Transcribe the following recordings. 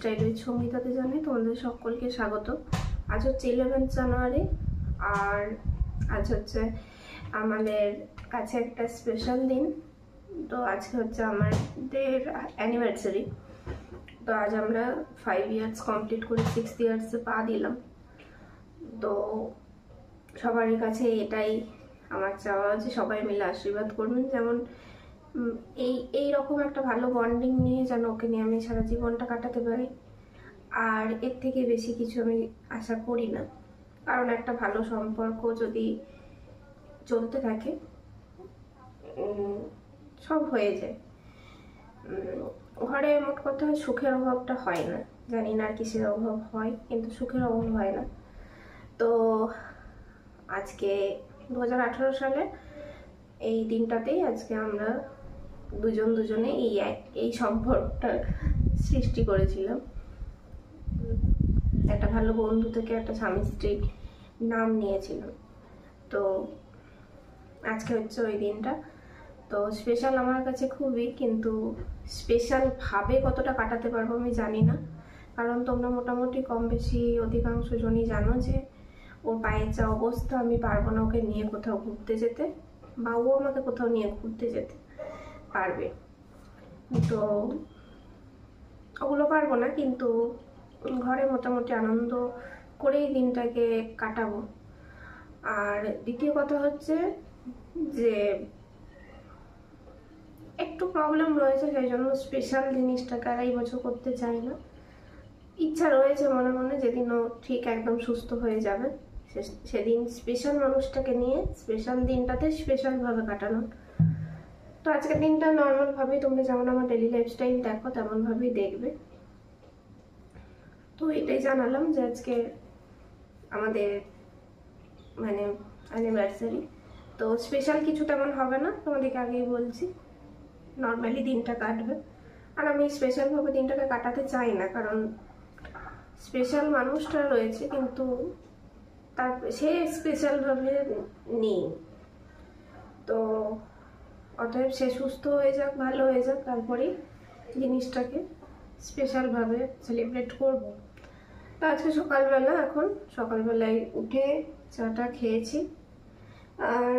Lifestyle with সঙ্গীতাতে জানাই তোমাদের সকলকে স্বাগত। আজ হচ্ছে 11 জানুয়ারি, আর আজ হচ্ছে আমাদের কাছে একটা স্পেশাল দিন। তো আজকে হচ্ছে আমাদের অ্যানিভার্সারি। তো আজ আমরা 5 ইয়ার্স কমপ্লিট করে 6th ইয়ার্সে পা দিলাম। তো সবারই কাছে এটাই আমার চাওয়া যে সবাই মিলে আশীর্বাদ করবেন, যেমন এই রকম একটা ভালো বন্ডিং নিয়ে যেন ওকে নিয়ে আমি সারা জীবনটা কাটাতে পারি। আর এর থেকে বেশি কিছু আমি আশা করি না, কারণ একটা ভালো সম্পর্ক যদি চলতে থাকে সব হয়ে যায়। ঘরে মোট কথা সুখের অভাবটা হয় না, জানি না আর কিসের অভাব হয়, কিন্তু সুখের অভাব হয় না। তো আজকে 2018 সালে এই দিনটাতেই আজকে আমরা দুজনে এই সম্পর্কটা সৃষ্টি করেছিলাম। একটা ভালো বন্ধু থেকে একটা স্বামী স্ত্রীর নাম নিয়েছিলাম। তো আজকে হচ্ছে ওই দিনটা। তো স্পেশাল আমার কাছে খুবই, কিন্তু স্পেশাল ভাবে কতটা কাটাতে পারবো আমি জানি না, কারণ তোমরা মোটামুটি কম বেশি অধিকাংশ জনই জানো যে ওর পায়ের যা অবস্থা, আমি পারবো না ওকে নিয়ে কোথাও ঘুরতে যেতে, বা ও আমাকে কোথাও নিয়ে ঘুরতে যেতে পারবে। তো ওগুলো পারবো না, কিন্তু ঘরে মোটামুটি আনন্দ করেই দিনটাকে কাটাবো। আর দ্বিতীয় কথা হচ্ছে যে একটু প্রবলেম রয়েছে, সেই জন্য স্পেশাল জিনিসটাকে আর এই বছর করতে চাই না। ইচ্ছা রয়েছে মনে মনে, যেদিন ও ঠিক একদম সুস্থ হয়ে যাবে সেদিন স্পেশাল মানুষটাকে নিয়ে স্পেশাল দিনটাতে স্পেশালভাবে কাটানো। তো আজকের দিনটা নর্মালভাবেই তোমরা যেমন আমার ডেলি লাইফস্টাইল দেখো তেমনভাবেই দেখবে। তো এটাই জানালাম যে আজকে আমাদের মানে অ্যানিভার্সারি। তো স্পেশাল কিছু তেমন হবে না, তোমাদেরকে আগেই বলছি, নর্মালি দিনটা কাটবে। আর আমি স্পেশালভাবে দিনটাকে কাটাতে চাই না, কারণ স্পেশাল মানুষটা রয়েছে কিন্তু তার সে স্পেশালভাবে নেই। তো অতএব সে সুস্থ হয়ে যাক, ভালো হয়ে যাক, তারপরেই জিনিসটাকে স্পেশালভাবে সেলিব্রেট করব। তো আজকে সকালবেলায় উঠে চাটা খেয়েছি, আর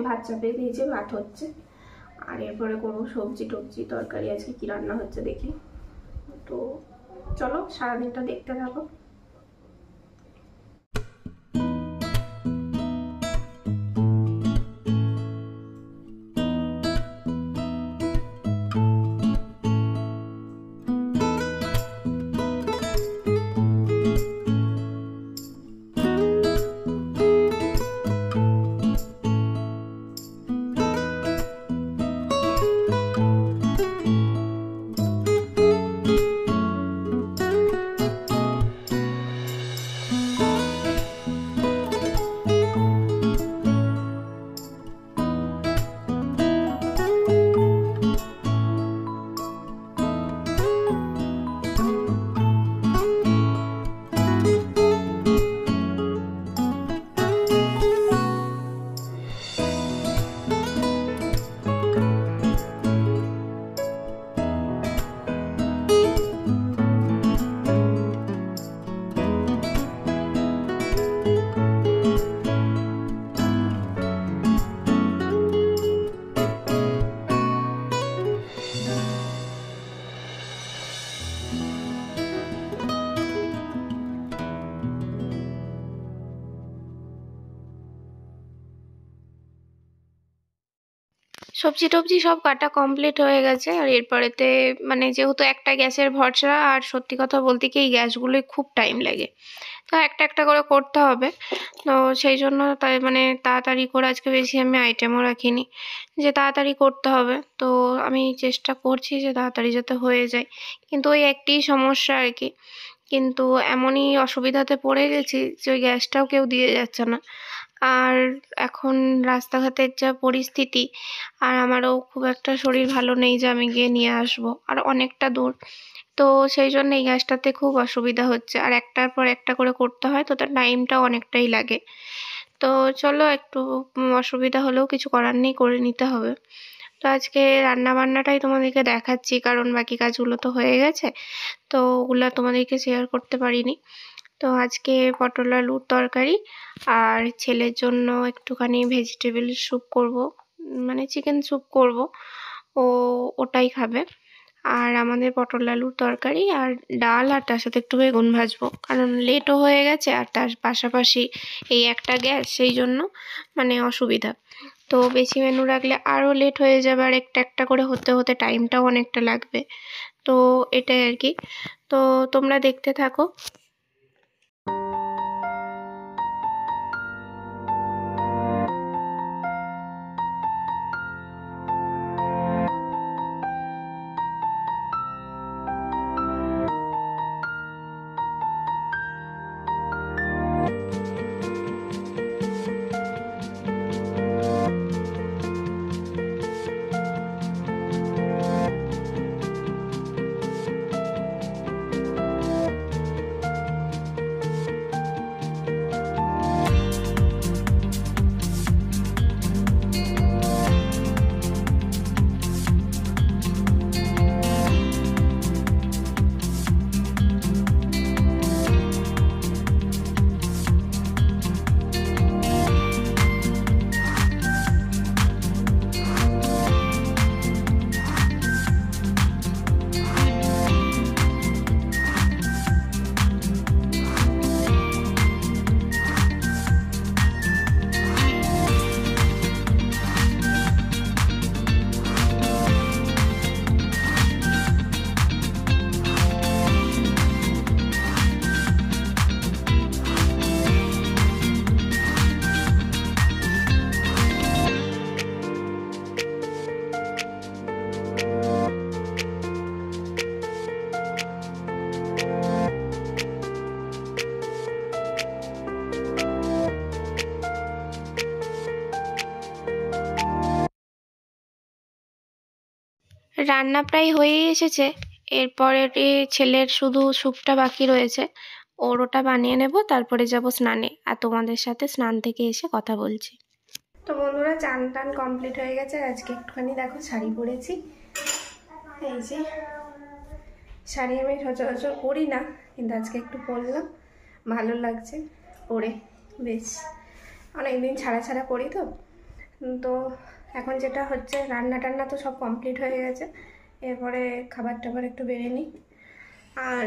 ভাত চাপিয়ে দিয়েছি, ভাত হচ্ছে। আর এরপরে করবো সবজি টবজি তরকারি, আজকে কি রান্না হচ্ছে দেখি। তো চলো সারাদিনটা দেখতে থাকো। সবজি টবজি সব কাটা কমপ্লিট হয়ে গেছে। আর এরপরেতে মানে যেহেতু একটা গ্যাসের ভরসা, আর সত্যি কথা বলতে কি এই গ্যাসগুলোই খুব টাইম লাগে, তো একটা একটা করে করতে হবে। তো সেই জন্য তাই মানে তাড়াতাড়ি করে আজকে বেশি আমি আইটেমও রাখিনি, যে তাড়াতাড়ি করতে হবে। তো আমি চেষ্টা করছি যে তাড়াতাড়ি যাতে হয়ে যায়, কিন্তু ওই একটি সমস্যা আর কি। কিন্তু এমনই অসুবিধাতে পড়ে গেছি যে ওই গ্যাসটাও কেউ দিয়ে যাচ্ছে না। আর এখন রাস্তাঘাটের যা পরিস্থিতি, আর আমারও খুব একটা শরীর ভালো নেই যে আমি গিয়ে নিয়ে আসবো, আর অনেকটা দূর। তো সেই জন্য এই গ্যাসটাতে খুব অসুবিধা হচ্ছে, আর একটার পর একটা করে করতে হয়, তো তার টাইমটাও অনেকটাই লাগে। তো চলো একটু অসুবিধা হলেও কিছু করার নেই, করে নিতে হবে। তো আজকে রান্না বান্নাটাই তোমাদেরকে দেখাচ্ছি, কারণ বাকি কাজগুলো তো হয়ে গেছে, তো ওগুলো তোমাদেরকে শেয়ার করতে পারিনি। তো আজকে পটল আলুর তরকারি আর ছেলের জন্য একটুখানি ভেজিটেবল স্যুপ করব, মানে চিকেন স্যুপ করব, ওটাই খাবে। আর আমাদের পটল আলুর তরকারি আর ডাল, আর তার সাথে একটু বেগুন ভাজবো, কারণ লেটও হয়ে গেছে আর তার পাশাপাশি এই একটা গ্যাস, সেই জন্য মানে অসুবিধা। তো বেশি মেনু রাখলে আরও লেট হয়ে যাবে, আর একটা একটা করে হতে হতে টাইমটাও অনেকটা লাগবে। তো এটাই আর কি। তো তোমরা দেখতে থাকো। রান্না প্রায় হয়েই এসেছে, এরপরে ছেলের শুধু স্যুপটা বাকি রয়েছে, ওর ওটা বানিয়ে নেব, তারপরে যাব স্নানে, আর তোমাদের সাথে স্নান থেকে এসে কথা বলছি। তো বন্ধুরা, চান টান কমপ্লিট হয়ে গেছে। আজকে একটুখানি দেখো শাড়ি পরেছি, এই যে শাড়ি আমি সচরাচর পরি না, কিন্তু আজকে একটু পরলাম, ভালো লাগছে পরে, বেশ অনেকদিন ছাড়া ছাড়া পরি তো। তো এখন যেটা হচ্ছে, রান্না টান্না তো সব কমপ্লিট হয়ে গেছে, এরপরে খাবার টাবার একটু বেড়ে নিই, আর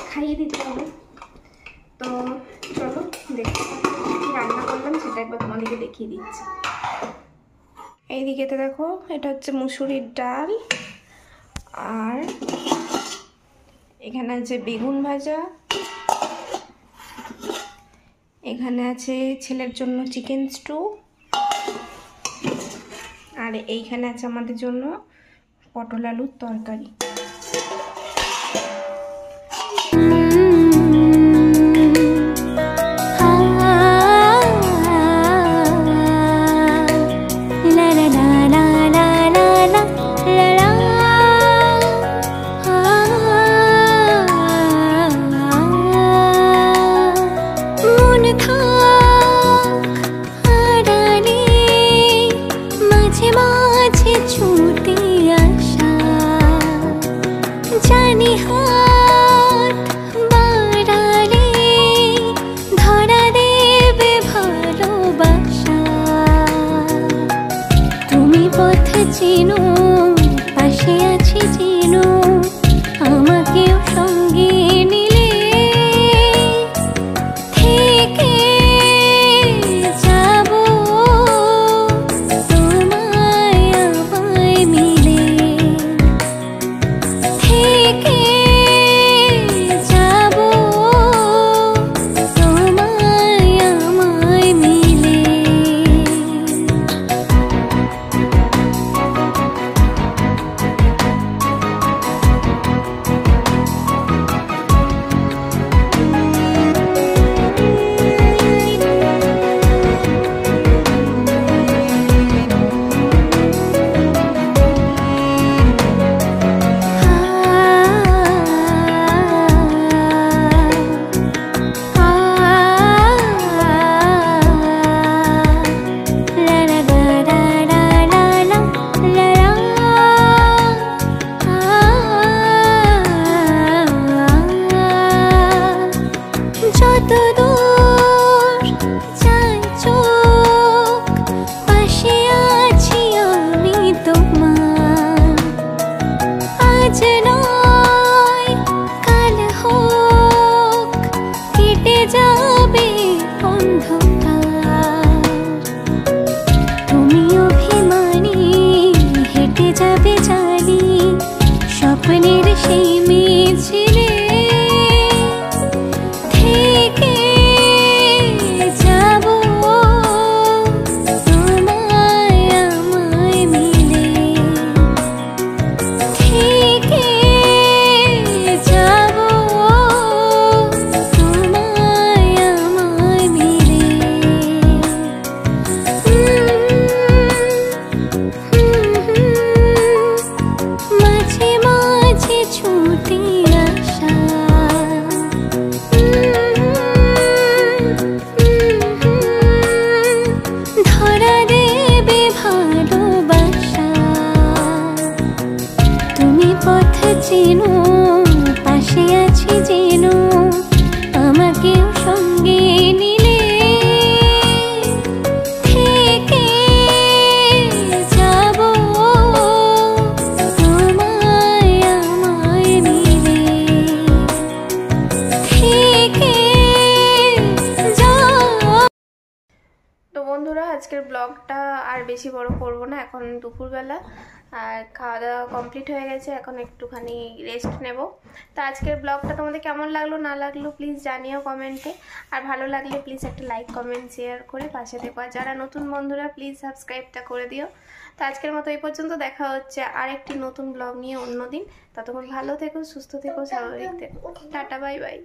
খাইয়ে দিতে হবে। তো চলো দেখতে কী রান্না করলাম সেটা একবার তোমাদেরকে দেখিয়ে দিচ্ছি। এইদিকেতে দেখো, এটা হচ্ছে মুসুরির ডাল, আর এখানে আছে বেগুন ভাজা, এখানে আছে ছেলের জন্য চিকেন স্টু, আর এইখানে আছে আমাদের জন্য পটল আলুর তরকারি। তো বন্ধুরা আজকের ব্লগটা আর বেশি বড় করব না, এখন দুপুরবেলা আর খাওয়া দাওয়া কমপ্লিট হয়ে গেছে, এখন একটুখানি রেস্ট নেব। তো আজকের ব্লগটা তোমাদের কেমন লাগলো না লাগলো প্লিজ জানিও কমেন্টে, আর ভালো লাগলে প্লিজ একটা লাইক কমেন্ট শেয়ার করে পাশে থেকো, আর যারা নতুন বন্ধুরা প্লিজ সাবস্ক্রাইবটা করে দিও। তো আজকের মতো এই পর্যন্ত, দেখা হচ্ছে আরেকটি নতুন ব্লগ নিয়ে অন্যদিন। ততক্ষণ ভালো থেকো, সুস্থ থেকো, স্বাভাবিক থেকো। Tata, bye bye.